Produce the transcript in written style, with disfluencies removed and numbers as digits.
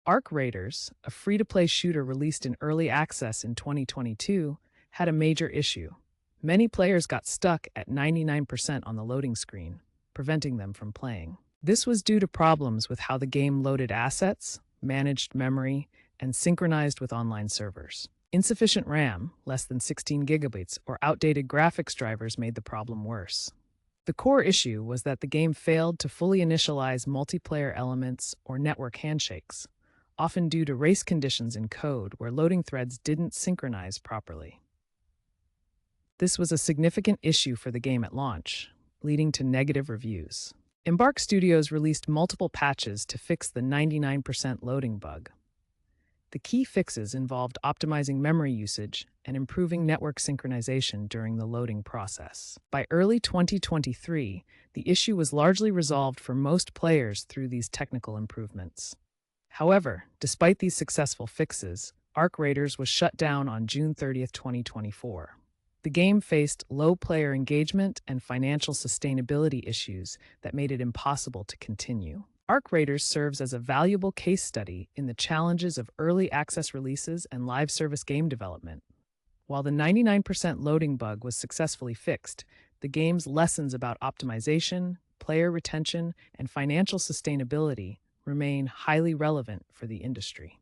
Arc Raiders, a free-to-play shooter released in early access in 2022, had a major issue. Many players got stuck at 99% on the loading screen, preventing them from playing. This was due to problems with how the game loaded assets, managed memory, and synchronized with online servers. Insufficient RAM, less than 16 gigabytes, or outdated graphics drivers made the problem worse. The core issue was that the game failed to fully initialize multiplayer elements or network handshakes, often due to race conditions in code where loading threads didn't synchronize properly. This was a significant issue for the game at launch, leading to negative reviews. Embark Studios released multiple patches to fix the 99% loading bug. The key fixes involved optimizing memory usage and improving network synchronization during the loading process. By early 2023, the issue was largely resolved for most players through these technical improvements. However, despite these successful fixes, Arc Raiders was shut down on June 30, 2024. The game faced low player engagement and financial sustainability issues that made it impossible to continue. Arc Raiders serves as a valuable case study in the challenges of early access releases and live service game development. While the 99% loading bug was successfully fixed, the game's lessons about optimization, player retention, and financial sustainability remain highly relevant for the industry.